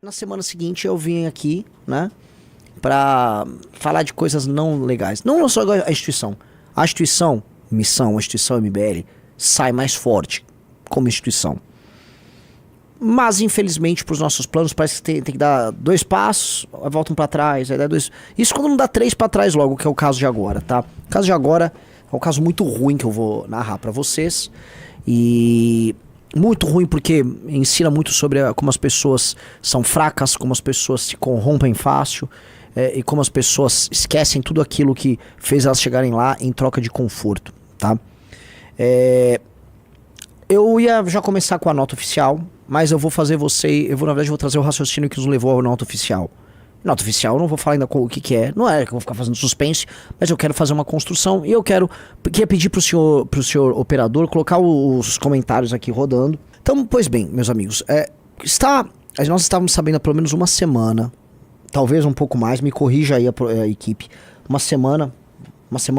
Na semana seguinte eu vim aqui, né, pra falar de coisas não legais. Não só a instituição. A instituição, missão, a instituição MBL, sai mais forte como instituição. Mas, infelizmente, pros nossos planos, parece que tem que dar 2 passos, aí voltam pra trás, aí dá 2... Isso quando não dá 3 pra trás logo, que é o caso de agora, tá? O caso de agora é um caso muito ruim que eu vou narrar pra vocês. E... muito ruim porque ensina muito sobre como as pessoas são fracas, como as pessoas se corrompem fácil, e como as pessoas esquecem tudo aquilo que fez elas chegarem lá em troca de conforto, tá? Eu ia já começar com a nota oficial, mas eu vou fazer na verdade, vou trazer o raciocínio que nos levou à nota oficial. Nota oficial, eu não vou falar ainda o que é, não é que eu vou ficar fazendo suspense, mas eu quero fazer uma construção e eu queria pedir pro senhor operador colocar os comentários aqui rodando. Então, pois bem, meus amigos, nós estávamos sabendo há pelo menos uma semana, talvez um pouco mais, me corrija aí a equipe, uma semana,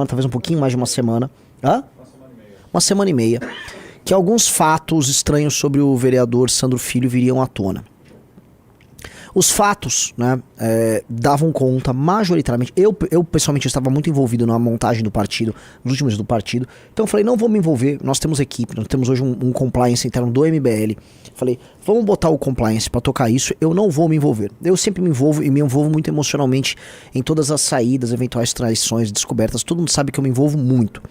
talvez um pouquinho mais de uma semana, uma semana e meia, que alguns fatos estranhos sobre o vereador Sandro Filho viriam à tona. Os fatos, né, davam conta majoritariamente. Eu pessoalmente estava muito envolvido na montagem do partido, nos últimos dias do partido. Então eu falei, não vou me envolver. Nós temos equipe, nós temos hoje um compliance interno do MBL. Falei, vamos botar o compliance para tocar isso. Eu não vou me envolver. Eu sempre me envolvo e me envolvo muito emocionalmente em todas as saídas, eventuais traições, descobertas. Todo mundo sabe que eu me envolvo muito.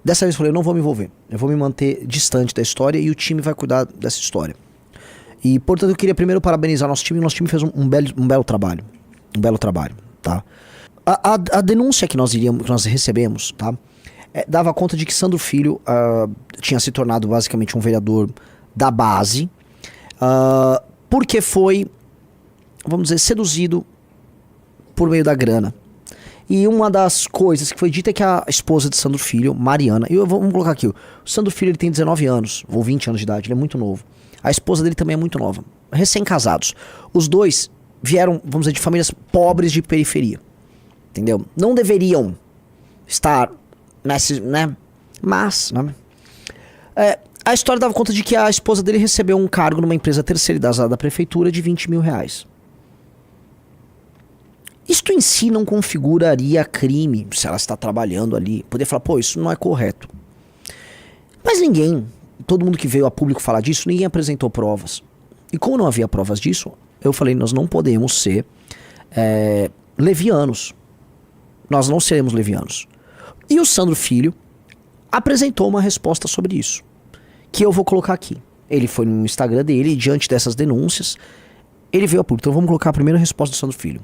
Dessa vez eu falei, eu não vou me envolver. Eu vou me manter distante da história e o time vai cuidar dessa história. E, portanto, eu queria primeiro parabenizar nosso time. Nosso time fez um belo trabalho. Um belo trabalho, tá? A denúncia que nós recebemos, tá? Dava conta de que Sandro Filho tinha se tornado basicamente um vereador da base, porque foi, vamos dizer, seduzido por meio da grana. E uma das coisas que foi dita é que a esposa de Sandro Filho, Mariana, vamos colocar aqui, o Sandro Filho ele tem 19 anos, ou 20 anos de idade, ele é muito novo. A esposa dele também é muito nova, recém-casados. Os dois vieram, vamos dizer, de famílias pobres de periferia, entendeu? Não deveriam estar nesse, né? Mas, né? A história dava conta de que a esposa dele recebeu um cargo numa empresa terceirizada da prefeitura de 20 mil reais. Isto em si não configuraria crime se ela está trabalhando ali. Poder falar, pô, isso não é correto. Mas todo mundo que veio a público falar disso, ninguém apresentou provas. E como não havia provas disso, eu falei, nós não podemos ser levianos. Nós não seremos levianos. E o Sandro Filho apresentou uma resposta sobre isso, que eu vou colocar aqui. Ele foi no Instagram dele e diante dessas denúncias, ele veio a público. Então vamos colocar a primeira resposta do Sandro Filho.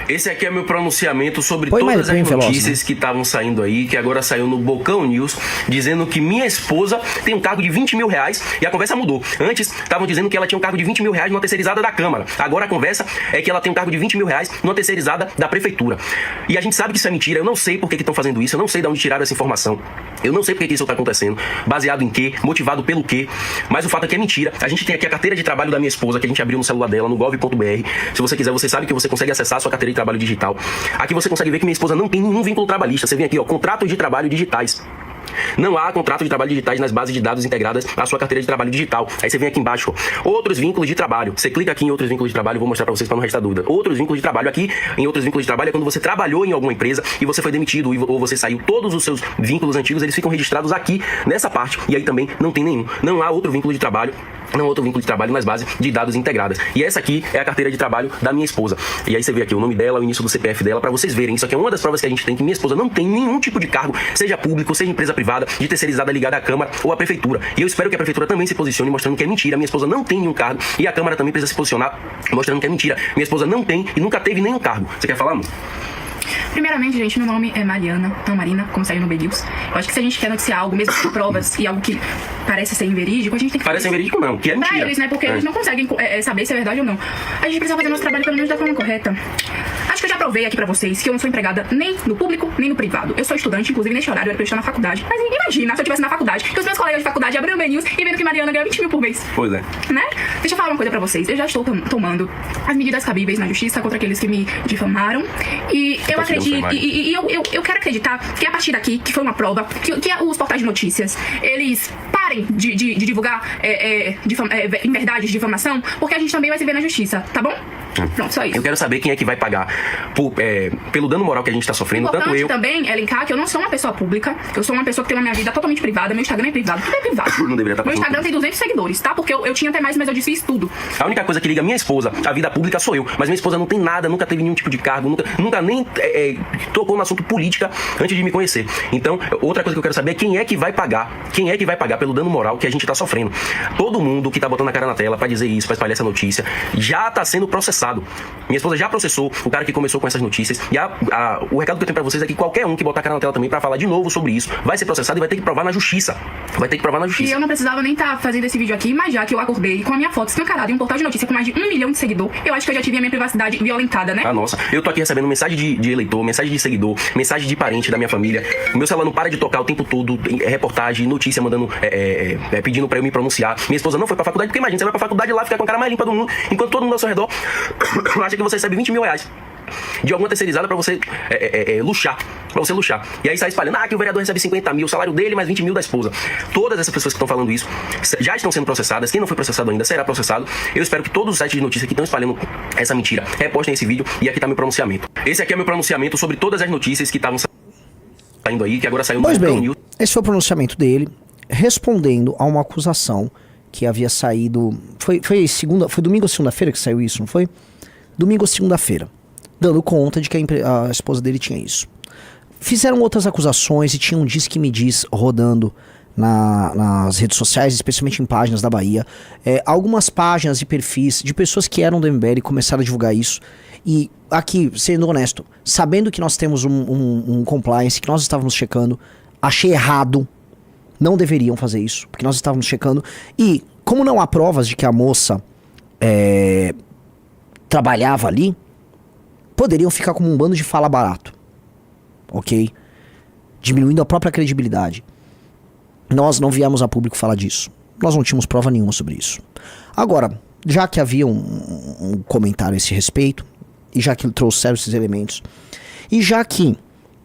Esse aqui é meu pronunciamento sobre todas as notícias que estavam saindo aí, que agora saiu no Bocão News, dizendo que minha esposa tem um cargo de 20 mil reais e a conversa mudou. Antes, estavam dizendo que ela tinha um cargo de 20 mil reais numa terceirizada da Câmara. Agora a conversa é que ela tem um cargo de 20 mil reais numa terceirizada da Prefeitura. E a gente sabe que isso é mentira, eu não sei por que estão fazendo isso, eu não sei de onde tiraram essa informação. Eu não sei por que isso está acontecendo, baseado em quê, motivado pelo quê, mas o fato é que é mentira. A gente tem aqui a carteira de trabalho da minha esposa, que a gente abriu no celular dela, no gov.br. Se você quiser, você sabe que você consegue acessar a sua carteira de trabalho digital. Aqui você consegue ver que minha esposa não tem nenhum vínculo trabalhista. Você vem aqui, ó, contratos de trabalho digitais. Não há contrato de trabalho digitais nas bases de dados integradas à sua carteira de trabalho digital. Aí você vem aqui embaixo, ó, outros vínculos de trabalho. Você clica aqui em outros vínculos de trabalho, vou mostrar pra vocês para não restar dúvida. Outros vínculos de trabalho aqui, em outros vínculos de trabalho é quando você trabalhou em alguma empresa e você foi demitido ou você saiu. Todos os seus vínculos antigos, eles ficam registrados aqui nessa parte. E aí também não tem nenhum. Não há outro vínculo de trabalho. Não outro vínculo de trabalho nas bases de dados integradas. E essa aqui é a carteira de trabalho da minha esposa. E aí você vê aqui o nome dela, o início do CPF dela, pra vocês verem. Isso aqui é uma das provas que a gente tem, que minha esposa não tem nenhum tipo de cargo, seja público, seja empresa privada, de terceirizada ligada à Câmara ou à Prefeitura. E eu espero que a Prefeitura também se posicione mostrando que é mentira. Minha esposa não tem nenhum cargo e a Câmara também precisa se posicionar mostrando que é mentira. Minha esposa não tem e nunca teve nenhum cargo. Você quer falar, amor? Primeiramente, gente, meu nome é Marina, como saiu no BNews. Eu acho que se a gente quer noticiar algo, mesmo com provas e algo que parece ser inverídico, a gente tem que... Parece inverídico não, que é mentira. Pra eles, né, porque eles não conseguem saber se é verdade ou não. A gente precisa fazer nosso trabalho pelo menos da forma correta. Acho que eu já provei aqui pra vocês que eu não sou empregada nem no público, nem no privado. Eu sou estudante, inclusive neste horário era pra eu estar na faculdade. Mas imagina se eu estivesse na faculdade, que os meus colegas de faculdade abriram o BNews e vendo que Mariana ganha 20 mil por mês. Pois é. Né? Deixa eu falar uma coisa pra vocês. Eu já estou tomando as medidas cabíveis na justiça contra aqueles que me difamaram. E eu acredito... Eu quero acreditar que a partir daqui, que foi uma prova, que os portais de notícias, eles parem parem de divulgar inverdades, difamação, porque a gente também vai se ver na justiça, tá bom? Pronto, só isso. Eu quero saber quem é que vai pagar pelo dano moral que a gente tá sofrendo, importante tanto eu... também elencar que eu não sou uma pessoa pública, eu sou uma pessoa que tem uma minha vida totalmente privada, meu Instagram é privado, tudo é privado. Não deveria estar meu Instagram tem 200 seguidores, tá? Porque eu tinha até mais, mas eu desfiz tudo. A única coisa que liga minha esposa à vida pública sou eu, mas minha esposa não tem nada, nunca teve nenhum tipo de cargo, nunca nem tocou no assunto política antes de me conhecer. Então, outra coisa que eu quero saber é quem é que vai pagar pelo dano moral que a gente tá sofrendo. Todo mundo que tá botando a cara na tela pra dizer isso, pra espalhar essa notícia, já tá sendo processado. Minha esposa já processou o cara que começou com essas notícias. E o recado que eu tenho pra vocês é que qualquer um que botar a cara na tela também pra falar de novo sobre isso vai ser processado e vai ter que provar na justiça. E eu não precisava nem estar fazendo esse vídeo aqui, mas já que eu acordei com a minha foto escancarada em um portal de notícia com mais de 1 milhão de seguidores, eu acho que eu já tive a minha privacidade violentada, né? Ah, nossa. Eu tô aqui recebendo mensagem de eleitor, mensagem de seguidor, mensagem de parente da minha família. O meu celular não para de tocar o tempo todo, reportagem, notícia mandando, pedindo pra eu me pronunciar. Minha esposa não foi pra faculdade, porque imagina, você vai pra faculdade lá, ficar com a cara mais limpa do mundo, enquanto todo mundo ao seu redor acha que você recebe 20 mil reais de alguma terceirizada pra você luxar. E aí sai espalhando, que o vereador recebe 50 mil, o salário dele mais 20 mil da esposa. Todas essas pessoas que estão falando isso já estão sendo processadas. Quem não foi processado ainda será processado. Eu espero que todos os sites de notícia que estão espalhando essa mentira repostem esse vídeo. E aqui tá meu pronunciamento. Esse aqui é meu pronunciamento sobre todas as notícias que estavam saindo aí, que agora saiu no Bocão News. Esse foi o pronunciamento dele, respondendo a uma acusação que havia saído... Foi domingo ou segunda-feira que saiu isso, não foi? Domingo ou segunda-feira. Dando conta de que a esposa dele tinha isso. Fizeram outras acusações e tinha um Diz que me diz rodando nas redes sociais, especialmente em páginas da Bahia. Algumas páginas e perfis de pessoas que eram do MBL começaram a divulgar isso. E aqui, sendo honesto, sabendo que nós temos um compliance, que nós estávamos checando, achei errado. Não deveriam fazer isso, porque nós estávamos checando. E como não há provas de que a moça trabalhava ali, poderiam ficar como um bando de fala barato, ok? Diminuindo a própria credibilidade. Nós não viemos a público falar disso. Nós não tínhamos prova nenhuma sobre isso. Agora, já que havia um comentário a esse respeito, e já que ele trouxeram esses elementos, e já que,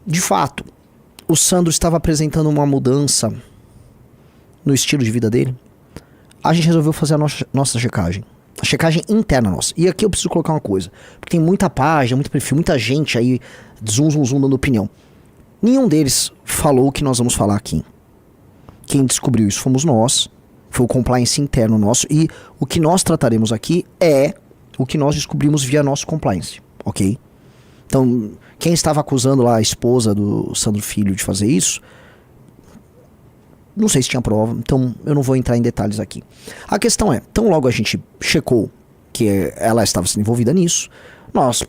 de fato, o Sandro estava apresentando uma mudança no estilo de vida dele, a gente resolveu fazer a nossa checagem. A checagem interna nossa. E aqui eu preciso colocar uma coisa. Porque tem muita página, muito perfil, muita gente aí zoom dando opinião. Nenhum deles falou o que nós vamos falar aqui. Quem descobriu isso fomos nós. Foi o compliance interno nosso. E o que nós trataremos aqui é o que nós descobrimos via nosso compliance. Ok? Então, quem estava acusando lá a esposa do Sandro Filho de fazer isso, não sei se tinha prova, então eu não vou entrar em detalhes aqui. A questão é, tão logo a gente checou que ela estava sendo envolvida nisso, nós,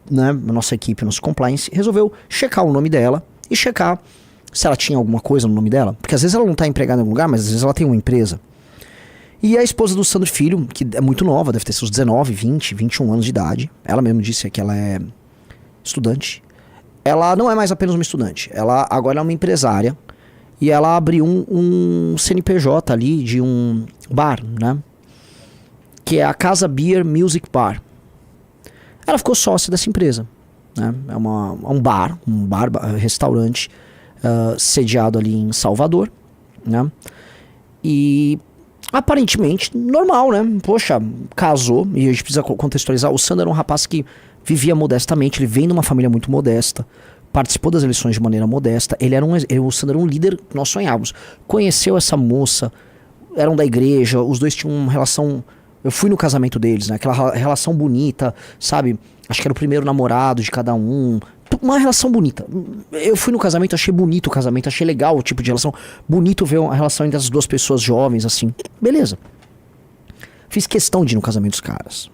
né, a nossa equipe, nosso compliance, resolveu checar o nome dela e checar se ela tinha alguma coisa no nome dela. Porque às vezes ela não está empregada em algum lugar, mas às vezes ela tem uma empresa. E a esposa do Sandro Filho, que é muito nova, deve ter seus 19, 20, 21 anos de idade, ela mesmo disse que ela é estudante. Ela não é mais apenas uma estudante, ela agora é uma empresária. E ela abriu um CNPJ ali de um bar, né? Que é a Casa Beer Music Bar. Ela ficou sócia dessa empresa, né? É um bar, restaurante sediado ali em Salvador, né? E aparentemente normal, né? Poxa, casou, e a gente precisa contextualizar. O Sandro era um rapaz que vivia modestamente, ele vem de uma família muito modesta. Participou das eleições de maneira modesta. O Sandro era um líder que nós sonhávamos. Conheceu essa moça, eram da igreja, os dois tinham uma relação. Eu fui no casamento deles, né? Aquela relação bonita, sabe? Acho que era o primeiro namorado de cada um. Uma relação bonita. Eu fui no casamento, achei bonito o casamento, achei legal o tipo de relação. Bonito ver a relação entre as duas pessoas jovens, assim. Beleza. Fiz questão de ir no casamento dos caras.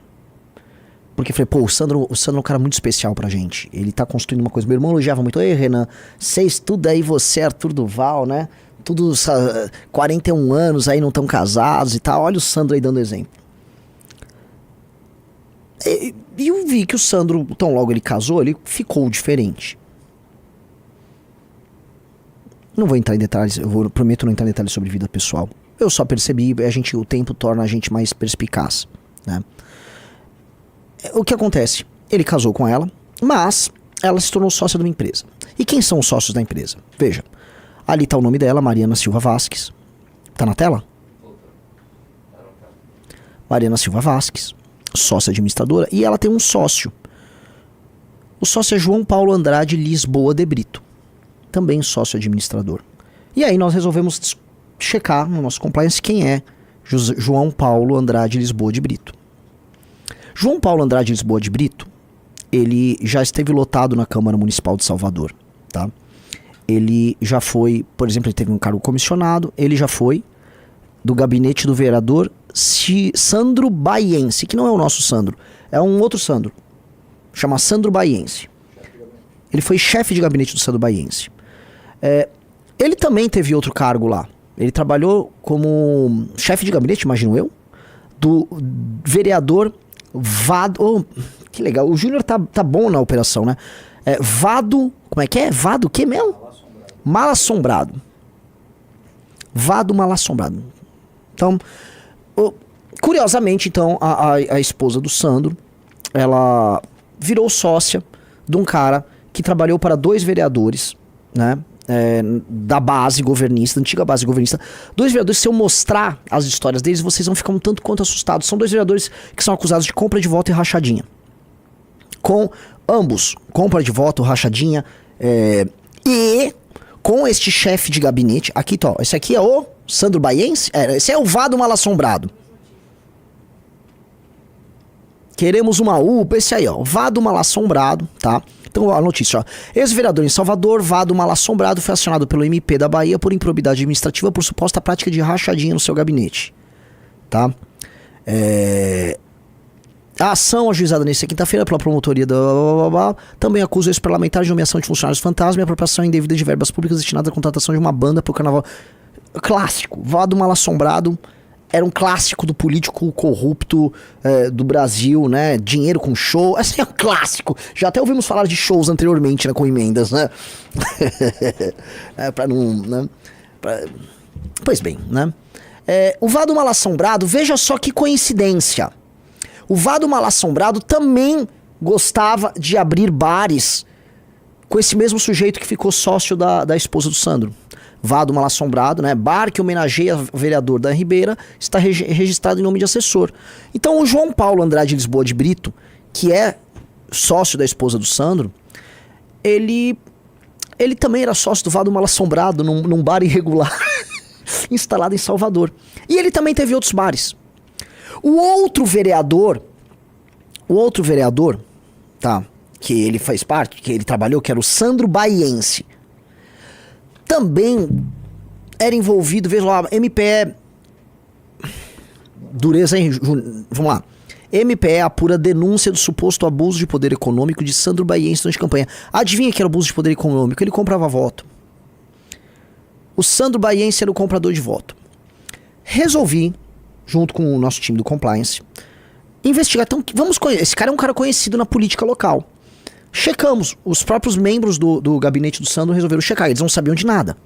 Porque falei, pô, o Sandro é um cara muito especial pra gente. Ele tá construindo uma coisa. Meu irmão elogiava muito. Ei, Renan, você estuda aí, você, Arthur Duval, né? Tudo 41 anos aí, não estão casados e tal. Olha o Sandro aí dando exemplo. E eu vi que o Sandro, tão logo ele casou, ele ficou diferente. Não vou entrar em detalhes, prometo não entrar em detalhes sobre vida pessoal. Eu só percebi, o tempo torna a gente mais perspicaz, né? O que acontece? Ele casou com ela, mas ela se tornou sócia de uma empresa. E quem são os sócios da empresa? Veja, ali está o nome dela, Mariana Silva Vasques. Tá na tela? Mariana Silva Vasques, sócia administradora, e ela tem um sócio. O sócio é João Paulo Andrade Lisboa de Brito, também sócio administrador. E aí nós resolvemos checar no nosso compliance quem é João Paulo Andrade Lisboa de Brito. João Paulo Andrade Lisboa de Brito, ele já esteve lotado na Câmara Municipal de Salvador, tá? Ele já foi, por exemplo, ele teve um cargo comissionado, ele já foi do gabinete do vereador Sandro Baiense, que não é o nosso Sandro, é um outro Sandro, chama Sandro Baiense. Ele foi chefe de gabinete do Sandro Baiense. Ele também teve outro cargo lá. Ele trabalhou como chefe de gabinete, imagino eu, do vereador Vado... Oh, que legal, o Júnior tá bom na operação, né? Vado... Como é que é? Vado o que mesmo? Malassombrado. Vado Malassombrado. Então, curiosamente, então, a esposa do Sandro, ela virou sócia de um cara que trabalhou para 2 vereadores, né? Da base governista, da antiga base governista. 2 vereadores, se eu mostrar as histórias deles, vocês vão ficar um tanto quanto assustados. São 2 vereadores que são acusados de compra de voto e rachadinha. Com ambos, compra de voto, rachadinha, e com este chefe de gabinete, aqui, ó, esse aqui é o Sandro Baiense, esse é o Vado Malassombrado. Queremos uma UPA, esse aí, ó, Vado Malassombrado, tá? Então, a notícia, ó. Ex-vereador em Salvador, Vado Malassombrado, foi acionado pelo MP da Bahia por improbidade administrativa por suposta prática de rachadinha no seu gabinete. Tá? A ação ajuizada nesta quinta-feira pela promotoria também acusa o ex-parlamentar de nomeação de funcionários fantasma e apropriação indevida de verbas públicas destinadas à contratação de uma banda para o carnaval. Clássico. Vado Malassombrado era um clássico do político corrupto do Brasil, né? Dinheiro com show. Esse é um clássico. Já até ouvimos falar de shows anteriormente, né? Com emendas, né? Pra não... Né? Pois bem, né? O Vado Malassombrado, veja só que coincidência. O Vado Malassombrado também gostava de abrir bares com esse mesmo sujeito que ficou sócio da esposa do Sandro. Vado Malassombrado, né? Bar que homenageia o vereador da Ribeira, está registrado em nome de assessor. Então o João Paulo Andrade Lisboa de Brito, que é sócio da esposa do Sandro, ele também era sócio do Vado Malassombrado num bar irregular instalado em Salvador. E ele também teve outros bares. O outro vereador, tá, que ele faz parte, que ele trabalhou, que era o Sandro Baiense, também era envolvido, veja lá, MPE, dureza, hein, vamos lá, MPE apura denúncia do suposto abuso de poder econômico de Sandro Baiense durante a campanha. Adivinha que era abuso de poder econômico? Ele comprava voto. O Sandro Baiense era o comprador de voto. Resolvi, junto com o nosso time do compliance, investigar. Então, esse cara é um cara conhecido na política local. Checamos. Os próprios membros do gabinete do Sandro resolveram checar. Eles não sabiam de nada.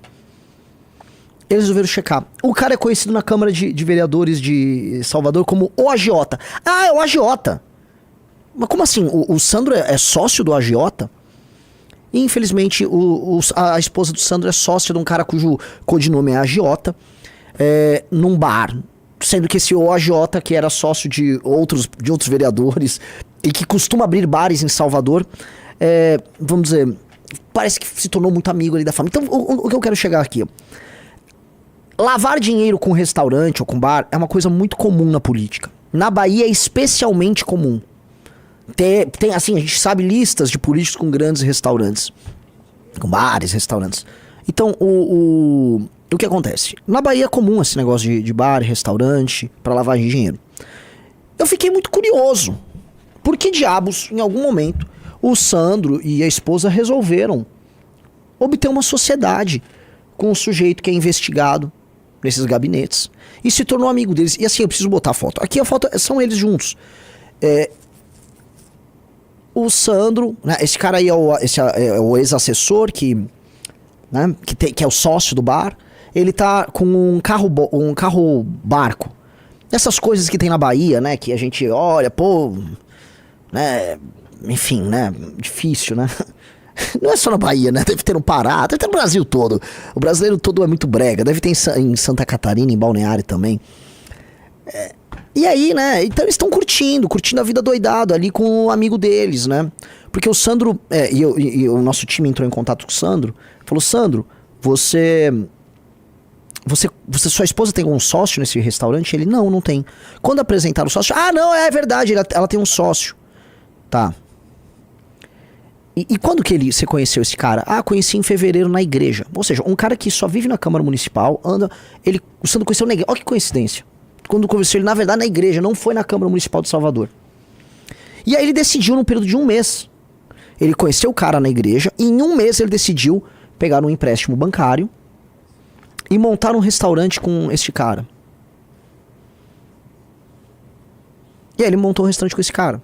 Eles resolveram checar. O cara é conhecido na Câmara de Vereadores de Salvador como o agiota. Ah, é o agiota. Mas como assim? O Sandro é sócio do agiota? E, infelizmente, a esposa do Sandro é sócia de um cara cujo codinome é agiota, num bar. Sendo que esse agiota, que era sócio de outros vereadores e que costuma abrir bares em Salvador, vamos dizer, parece que se tornou muito amigo ali da família. Então, o que eu quero chegar aqui, ó. Lavar dinheiro com restaurante ou com bar é uma coisa muito comum na política. Na Bahia é especialmente comum. Tem assim, a gente sabe listas de políticos com grandes restaurantes. Com bares, restaurantes. Então, o que acontece? Na Bahia é comum esse negócio de bar, restaurante, pra lavagem de dinheiro. Eu fiquei muito curioso. Por que diabos, em algum momento, o Sandro e a esposa resolveram obter uma sociedade com o sujeito que é investigado nesses gabinetes e se tornou amigo deles. E assim, eu preciso botar a foto. Aqui a foto são eles juntos. O Sandro, né, esse cara aí é o ex-assessor que é o sócio do bar. Ele tá com um carro barco. Essas coisas que tem na Bahia, né, que a gente olha, pô, né, enfim, né, difícil, né? Não é só na Bahia, né? Deve ter no Pará, deve ter no Brasil todo. O brasileiro todo é muito brega. Deve ter em Santa Catarina, em Balneário também. E aí, né? Então eles estão curtindo a vida doidado ali com o amigo deles, né? Porque o Sandro, e o nosso time entrou em contato com o Sandro, falou: Sandro, sua esposa tem um sócio nesse restaurante? Ele, não tem. Quando apresentaram o sócio, não, é verdade, ela tem um sócio. Tá. E quando que você conheceu esse cara? Conheci em fevereiro na igreja. Ou seja, um cara que só vive na Câmara Municipal, o Sandro conheceu na igreja. Olha que coincidência. Quando conheceu ele, na verdade, na igreja, não foi na Câmara Municipal de Salvador. E aí ele decidiu, num período de 1 mês, ele conheceu o cara na igreja, e em 1 mês ele decidiu pegar um empréstimo bancário e montar um restaurante com este cara. E aí ele montou um restaurante com esse cara.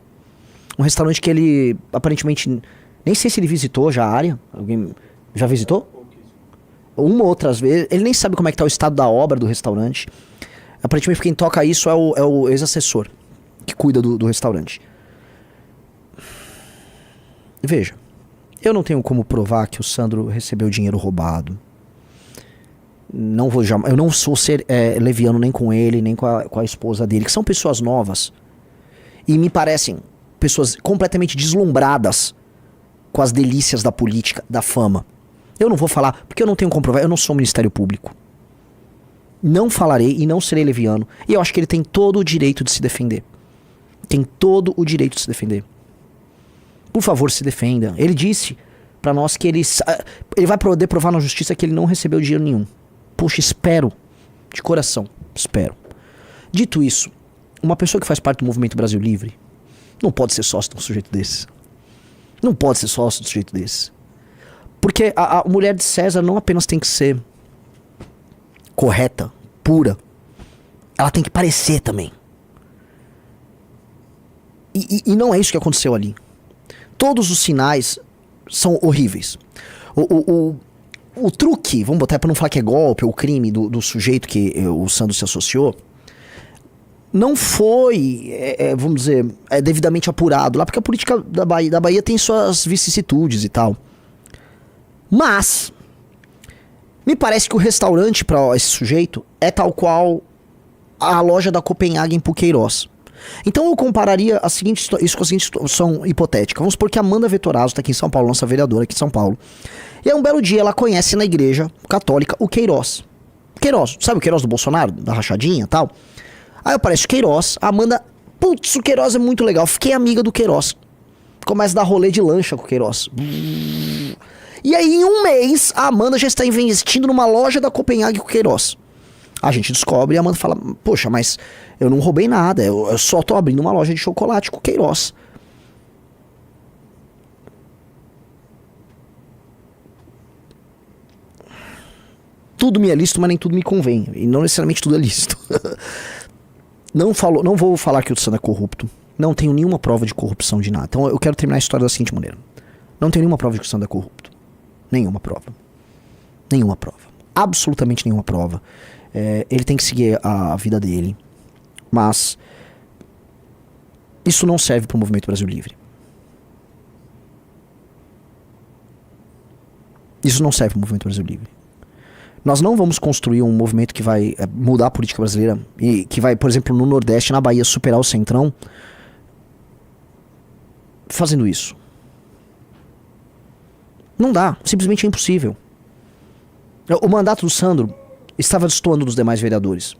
Um restaurante que ele, aparentemente, nem sei se ele visitou já a área. Alguém já visitou? Uma ou outras vezes. Ele nem sabe como é que tá o estado da obra do restaurante. Aparentemente quem toca isso é o ex-assessor que cuida do restaurante. Veja, eu não tenho como provar que o Sandro recebeu dinheiro roubado. Eu não sou ser leviano nem com ele, nem com a esposa dele, que são pessoas novas. E me parecem pessoas completamente deslumbradas com as delícias da política, da fama. Eu não vou falar, porque eu não tenho como provar, eu não sou Ministério Público. Não falarei e não serei leviano. E eu acho que ele tem todo o direito de se defender. Tem todo o direito de se defender. Por favor, se defenda. Ele disse pra nós que ele vai poder provar na justiça que ele não recebeu dinheiro nenhum. Poxa, espero. De coração, espero. Dito isso, uma pessoa que faz parte do Movimento Brasil Livre não pode ser sócio de um sujeito desse. Não pode ser sócio de um sujeito desse. Porque a mulher de César não apenas tem que ser correta, pura, ela tem que parecer também. E não é isso que aconteceu ali. Todos os sinais são horríveis. O truque, vamos botar pra não falar que é golpe ou crime do sujeito que o Sandro se associou, não foi, vamos dizer, devidamente apurado lá, porque a política da Bahia tem suas vicissitudes e tal. Mas me parece que o restaurante para esse sujeito é tal qual a loja da Copenhague em Puqueiroz. Então eu compararia isso com a seguinte situação hipotética. Vamos supor que a Amanda Vettorazzo está aqui em São Paulo, nossa vereadora aqui em São Paulo. E aí um belo dia ela conhece na igreja católica o Queiroz. Queiroz, sabe o Queiroz do Bolsonaro? Da rachadinha e tal? Aí aparece o Queiroz, a Amanda, putz, o Queiroz é muito legal, fiquei amiga do Queiroz. Começa a dar rolê de lancha com o Queiroz. E aí em 1 mês a Amanda já está investindo numa loja da Copenhague com o Queiroz. A gente descobre e a Amanda fala: poxa, mas eu não roubei nada, eu só tô abrindo uma loja de chocolate com o Queiroz. Tudo me é lícito, mas nem tudo me convém. E não necessariamente tudo é lícito. Não vou falar que o Sandro é corrupto. Não tenho nenhuma prova de corrupção de nada. Então eu quero terminar a história da seguinte maneira. Não tenho nenhuma prova de que o Sandro é corrupto. Nenhuma prova. Nenhuma prova. Absolutamente nenhuma prova. Ele tem que seguir a vida dele. Mas isso não serve para o Movimento Brasil Livre. Isso não serve para o Movimento Brasil Livre. Nós não vamos construir um movimento que vai mudar a política brasileira e que vai, por exemplo, no Nordeste, na Bahia, superar o Centrão fazendo isso. Não dá. Simplesmente é impossível. O mandato do Sandro estava destoando dos demais vereadores.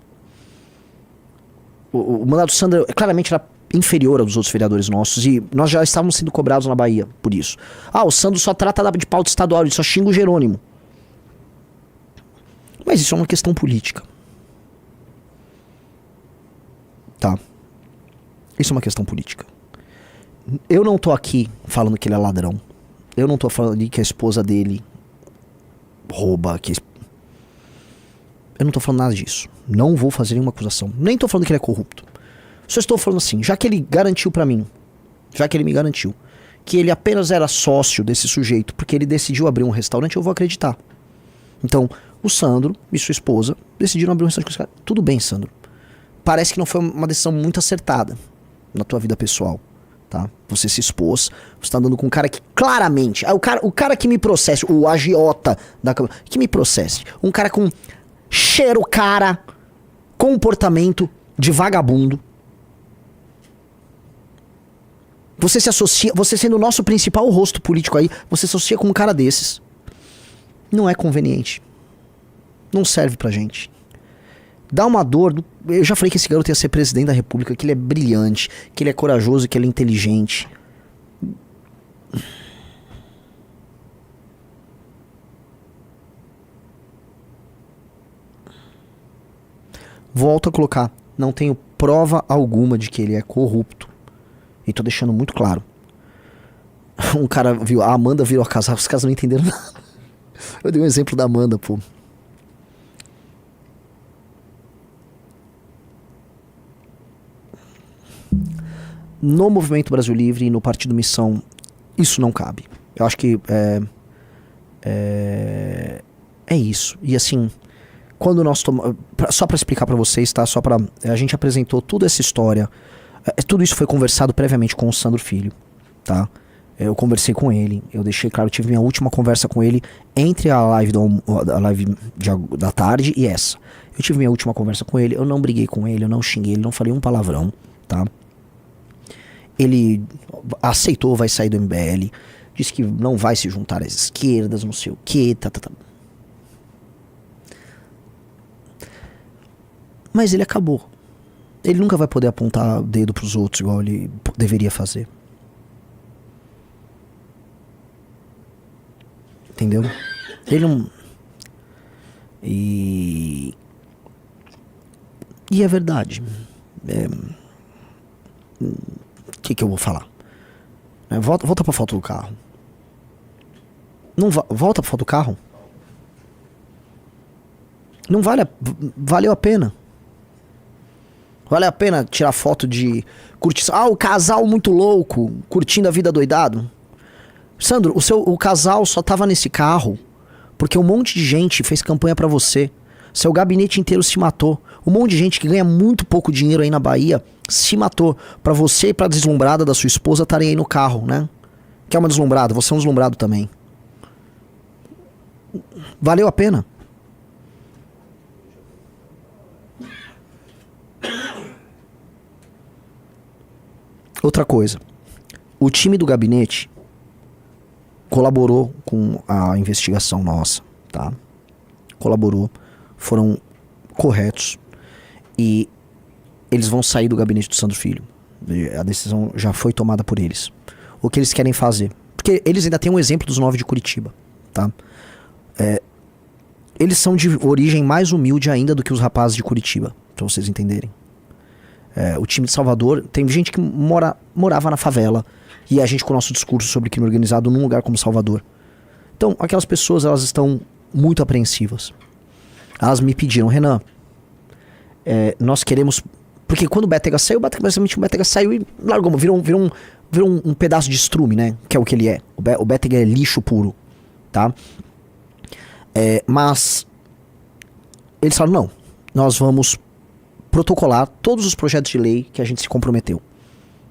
O mandato do Sandro claramente era inferior ao dos outros vereadores nossos e nós já estávamos sendo cobrados na Bahia por isso. O Sandro só trata de pauta estadual, ele só xinga o Jerônimo. Mas isso é uma questão política. Tá? Isso é uma questão política. Eu não tô aqui falando que ele é ladrão. Eu não tô falando que a esposa dele rouba. Eu não tô falando nada disso. Não vou fazer nenhuma acusação. Nem tô falando que ele é corrupto. Só estou falando assim, já que ele garantiu pra mim, já que ele me garantiu que ele apenas era sócio desse sujeito porque ele decidiu abrir um restaurante, eu vou acreditar. Então, o Sandro e sua esposa decidiram abrir um restaurante com esse cara. Tudo bem, Sandro. Parece que não foi uma decisão muito acertada na tua vida pessoal. tá? Você se expôs, você tá andando com um cara que claramente... o cara que me processe, o agiota da Câmara, que me processe. Um cara com cheiro, cara, comportamento de vagabundo. Você se associa, você sendo o nosso principal rosto político aí, você se associa com um cara desses. Não é conveniente. Não serve pra gente. Dá uma dor. Eu já falei que esse garoto ia ser presidente da República, que ele é brilhante, que ele é corajoso, que ele é inteligente. Volto a colocar. Não tenho prova alguma de que ele é corrupto. E tô deixando muito claro. Um cara viu, a Amanda virou a casar, os caras não entenderam nada. Eu dei um exemplo da Amanda, pô. No Movimento Brasil Livre e no Partido Missão, isso não cabe. Eu acho que é isso. E assim, quando nós tomamos... Só pra explicar pra vocês, tá? A gente apresentou toda essa história. Tudo isso foi conversado previamente com o Sandro Filho, tá? Eu conversei com ele, eu deixei claro, eu tive minha última conversa com ele entre a live da tarde e essa. Eu tive minha última conversa com ele, eu não briguei com ele, eu não xinguei ele, não falei um palavrão, tá? Ele aceitou, vai sair do MBL, disse que não vai se juntar às esquerdas, não sei o que, tá. Mas ele acabou. Ele nunca vai poder apontar o dedo pros outros igual ele deveria fazer. Entendeu? Ele não... E é verdade. O que eu vou falar? Volta pra foto do carro. Não volta pra foto do carro. Não valeu a pena. Vale a pena tirar foto de curtição. O casal muito louco, curtindo a vida doidado. Sandro, o casal só tava nesse carro porque um monte de gente fez campanha pra você. Seu gabinete inteiro se matou. Um monte de gente que ganha muito pouco dinheiro aí na Bahia se matou. Pra você e pra deslumbrada da sua esposa estarem aí no carro, né? Que é uma deslumbrada, você é um deslumbrado também. Valeu a pena? Outra coisa, o time do gabinete colaborou com a investigação nossa, tá? Colaborou, foram corretos e eles vão sair do gabinete do Sandro Filho. A decisão já foi tomada por eles. O que eles querem fazer? Porque eles ainda têm um exemplo dos 9 de Curitiba, tá? Eles são de origem mais humilde ainda do que os rapazes de Curitiba, pra vocês entenderem. O time de Salvador, tem gente que morava na favela e a gente com o nosso discurso sobre crime organizado num lugar como Salvador. Então, aquelas pessoas, elas estão muito apreensivas. Elas me pediram, Renan, nós queremos... Porque quando o Bétega saiu, basicamente o Bétega saiu e largou, virou um pedaço de estrume, né? Que é o que ele é. O Bétega é lixo puro, tá? Mas eles falaram, não, nós vamos protocolar todos os projetos de lei que a gente se comprometeu.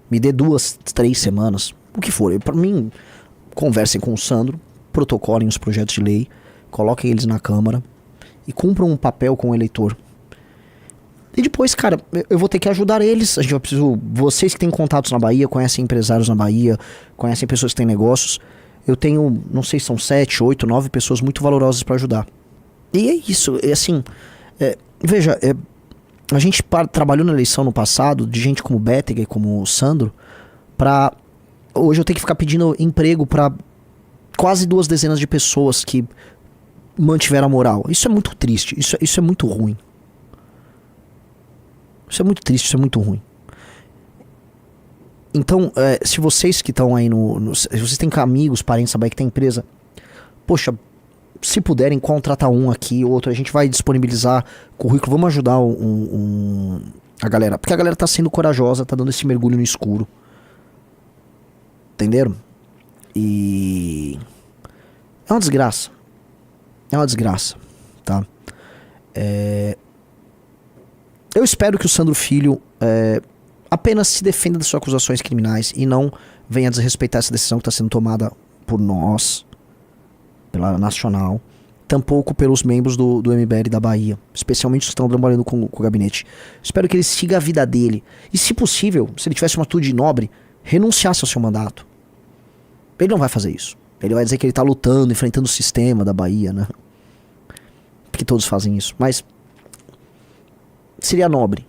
Me dê 2, 3 semanas, o que for. Pra mim, conversem com o Sandro, protocolem os projetos de lei, coloquem eles na Câmara e cumpram um papel com o eleitor. E depois, cara, eu vou ter que ajudar eles. A gente vai precisar. Vocês que têm contatos na Bahia, conhecem empresários na Bahia, conhecem pessoas que têm negócios. Eu tenho, não sei se são 7, 8, 9 pessoas muito valorosas pra ajudar. E é isso, assim. Veja, a gente trabalhou na eleição no passado, de gente como o Bétega e como o Sandro, pra... Hoje eu tenho que ficar pedindo emprego pra quase 2 dezenas de pessoas que mantiveram a moral. Isso é muito triste, isso é muito ruim. Isso é muito triste, isso é muito ruim. Então, se vocês que estão aí se vocês têm amigos, parentes, sabe que tem empresa, poxa, se puderem, contratar um aqui, outro, a gente vai disponibilizar currículo, vamos ajudar a galera, porque a galera tá sendo corajosa, tá dando esse mergulho no escuro. Entenderam? E é uma desgraça. É uma desgraça, tá? Eu espero que o Sandro Filho apenas se defenda das suas acusações criminais e não venha desrespeitar essa decisão que está sendo tomada por nós, pela Nacional, tampouco pelos membros do MBL da Bahia, especialmente os que estão trabalhando com o gabinete. Espero que ele siga a vida dele e, se possível, se ele tivesse uma atitude nobre, renunciasse ao seu mandato. Ele não vai fazer isso. Ele vai dizer que ele está lutando, enfrentando o sistema da Bahia, né? Porque todos fazem isso. Mas seria nobre.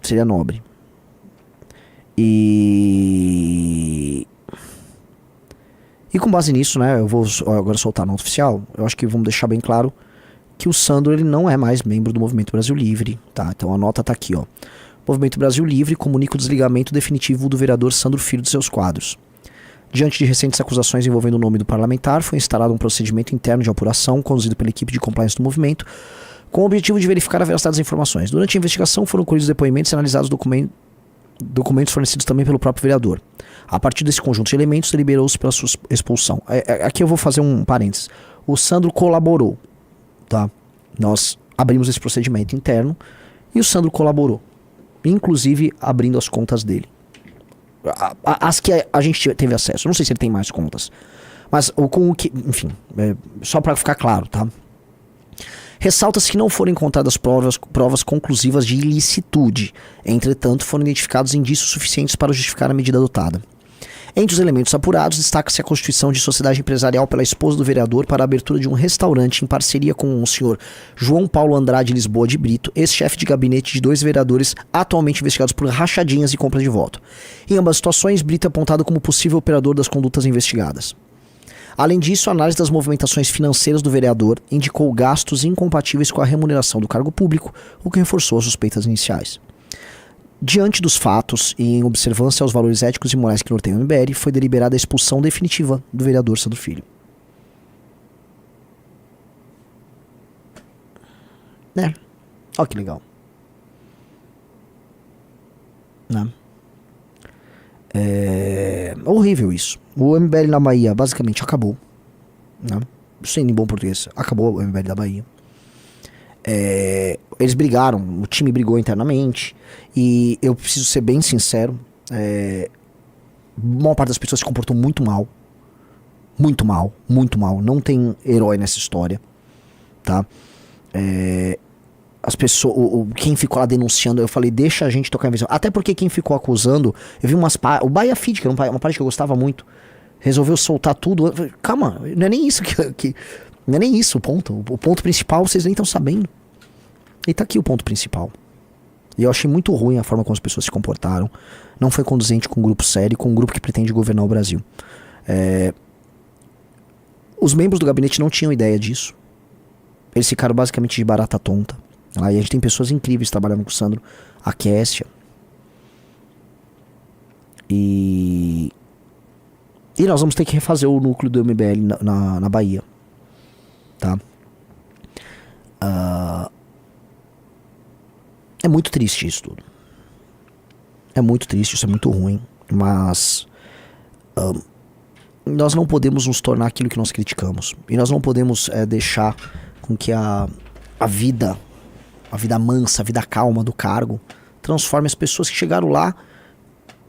Seria nobre. E com base nisso, né, eu vou agora soltar a nota oficial. Eu acho que vamos deixar bem claro que o Sandro, ele não é mais membro do Movimento Brasil Livre, tá? Então a nota tá aqui, ó. Movimento Brasil Livre comunica o desligamento definitivo do vereador Sandro Filho de seus quadros. Diante de recentes acusações envolvendo o nome do parlamentar, foi instaurado um procedimento interno de apuração conduzido pela equipe de compliance do movimento, com o objetivo de verificar a veracidade das informações. Durante a investigação foram colhidos depoimentos e analisados documentos fornecidos também pelo próprio vereador. A partir desse conjunto de elementos, deliberou-se pela sua expulsão. Aqui eu vou fazer um parênteses. O Sandro colaborou, tá? Nós abrimos esse procedimento interno e o Sandro colaborou, inclusive abrindo as contas dele. As que a gente teve acesso. Não sei se ele tem mais contas. Mas com o que... Enfim, só para ficar claro, tá? Ressalta-se que não foram encontradas provas conclusivas de ilicitude. Entretanto, foram identificados indícios suficientes para justificar a medida adotada. Entre os elementos apurados, destaca-se a constituição de sociedade empresarial pela esposa do vereador para a abertura de um restaurante em parceria com o senhor João Paulo Andrade Lisboa de Brito, ex-chefe de gabinete de 2 vereadores atualmente investigados por rachadinhas e compra de voto. Em ambas situações, Brito é apontado como possível operador das condutas investigadas. Além disso, a análise das movimentações financeiras do vereador indicou gastos incompatíveis com a remuneração do cargo público, o que reforçou as suspeitas iniciais. Diante dos fatos e em observância aos valores éticos e morais que norteiam o MBL, foi deliberada a expulsão definitiva do vereador Sandro Filho. Olha que legal. Né? É horrível isso. O MBL na Bahia basicamente acabou. Né? Sem bom português, acabou o MBL da Bahia. Eles brigaram, o time brigou internamente. E eu preciso ser bem sincero, a maior parte das pessoas se comportou muito mal. Muito mal, muito mal. Não tem herói nessa história, tá? As pessoas, quem ficou lá denunciando, eu falei, deixa a gente tocar a visão. Até porque quem ficou acusando, eu vi o Bahia Feed, que era uma parte que eu gostava muito, resolveu soltar tudo. Falei, calma, não é nem isso não é nem isso o ponto. O ponto principal vocês nem estão sabendo. E tá aqui o ponto principal. E eu achei muito ruim a forma como as pessoas se comportaram. Não foi conduzente com um grupo sério, com um grupo que pretende governar o Brasil. Os membros do gabinete não tinham ideia disso. Eles ficaram basicamente de barata tonta. E a gente tem pessoas incríveis trabalhando com o Sandro. A Kessia. E nós vamos ter que refazer o núcleo do MBL na Bahia. Tá? É muito triste isso tudo. É muito triste, isso é muito ruim. Mas nós não podemos nos tornar aquilo que nós criticamos. E nós não podemos deixar com que a vida mansa, a vida calma do cargo transforme as pessoas que chegaram lá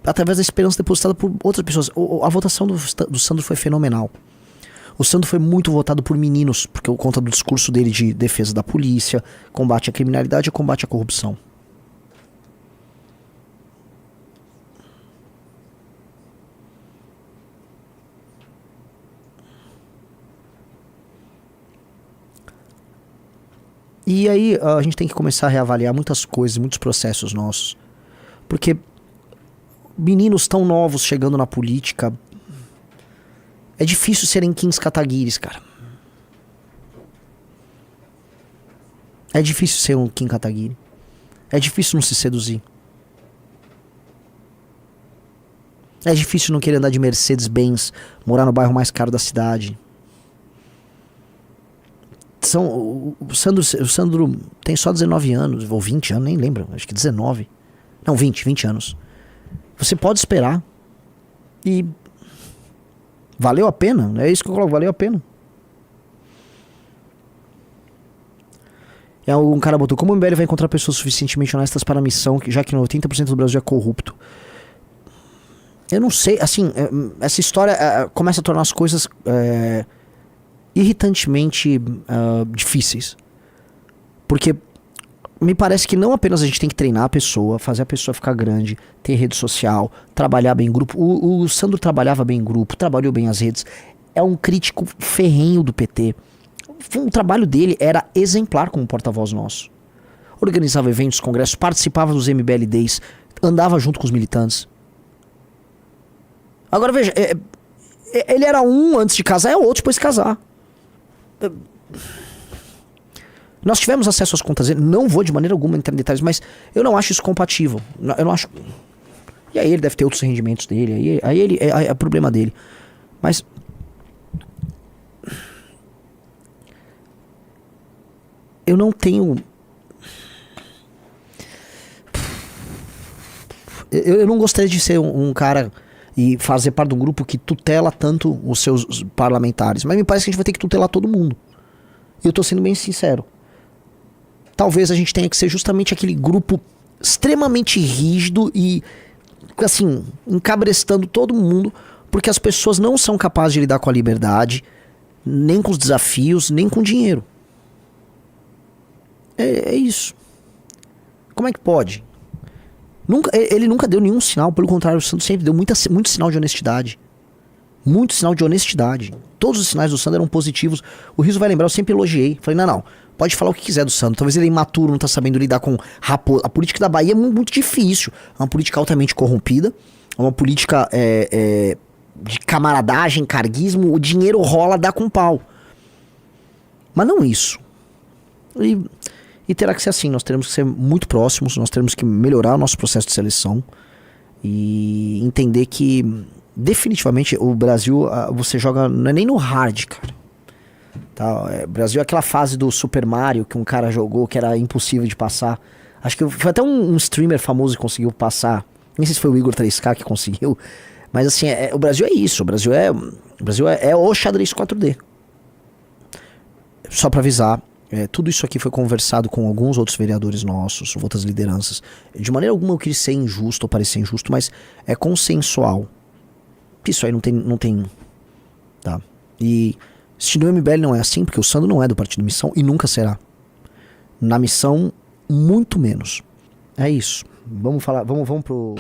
através da esperança depositada por outras pessoas. A votação do Sandro foi fenomenal. O Sandro foi muito votado por meninos, porque por conta do discurso dele de defesa da polícia, combate à criminalidade e combate à corrupção. E aí a gente tem que começar a reavaliar muitas coisas, muitos processos nossos. Porque meninos tão novos chegando na política, é difícil serem Kings Kataguiris, cara. É difícil ser um King Kataguiri. É difícil não se seduzir. É difícil não querer andar de Mercedes-Benz, morar no bairro mais caro da cidade. O Sandro tem só 19 anos, ou 20 anos, nem lembro, acho que 19. Não, 20 anos. Você pode esperar. E valeu a pena, é isso que eu coloco, valeu a pena. E aí um cara botou, como o MBL vai encontrar pessoas suficientemente honestas para a missão, já que 80% do Brasil é corrupto? Eu não sei, assim, essa história começa a tornar as coisas irritantemente difíceis. Porque me parece que não apenas a gente tem que treinar a pessoa, fazer a pessoa ficar grande, ter rede social, trabalhar bem em grupo. O Sandro trabalhava bem em grupo, trabalhou bem as redes. É um crítico ferrenho do PT. O trabalho dele era exemplar como porta-voz nosso. Organizava eventos, congressos, participava dos MBL Days, andava junto com os militantes. Agora veja, ele era um antes de casar, é outro depois de casar. Nós tivemos acesso às contas dele, não vou de maneira alguma entrar em detalhes, mas eu não acho isso compatível. Eu não acho. E aí ele deve ter outros rendimentos dele, aí ele é problema dele. Mas eu não tenho. Eu não gostaria de ser um cara e fazer parte de um grupo que tutela tanto os seus parlamentares. Mas me parece que a gente vai ter que tutelar todo mundo. E eu tô sendo bem sincero. Talvez a gente tenha que ser justamente aquele grupo extremamente rígido e, assim, encabrestando todo mundo, porque as pessoas não são capazes de lidar com a liberdade, nem com os desafios, nem com o dinheiro. É isso. Como é que pode? Ele nunca deu nenhum sinal, pelo contrário, o Sandro sempre deu muito sinal de honestidade. Muito sinal de honestidade. Todos os sinais do Sandro eram positivos. O Rizzo vai lembrar, eu sempre elogiei. Falei, não, pode falar o que quiser do Sandro. Talvez ele é imaturo, não tá sabendo lidar com raposa. A política da Bahia é muito difícil. É uma política altamente corrompida. É uma política de camaradagem, carguismo. O dinheiro rola, dá com pau. Mas não isso. E terá que ser assim, nós teremos que ser muito próximos, nós teremos que melhorar o nosso processo de seleção e entender que definitivamente o Brasil, você joga, não é nem no hard, cara. Tá? O Brasil é aquela fase do Super Mario que um cara jogou que era impossível de passar. Acho que foi até um streamer famoso que conseguiu passar, nem sei se foi o Igor 3K que conseguiu, mas assim, o Brasil é isso, o Brasil é o xadrez 4D. Só pra avisar, tudo isso aqui foi conversado com alguns outros vereadores nossos, outras lideranças. De maneira alguma eu quis ser injusto ou parecer injusto, mas é consensual. Isso aí não tem tá? E se no MBL não é assim, porque o Sandro não é do Partido Missão e nunca será. Na Missão, muito menos. É isso. Vamos pro...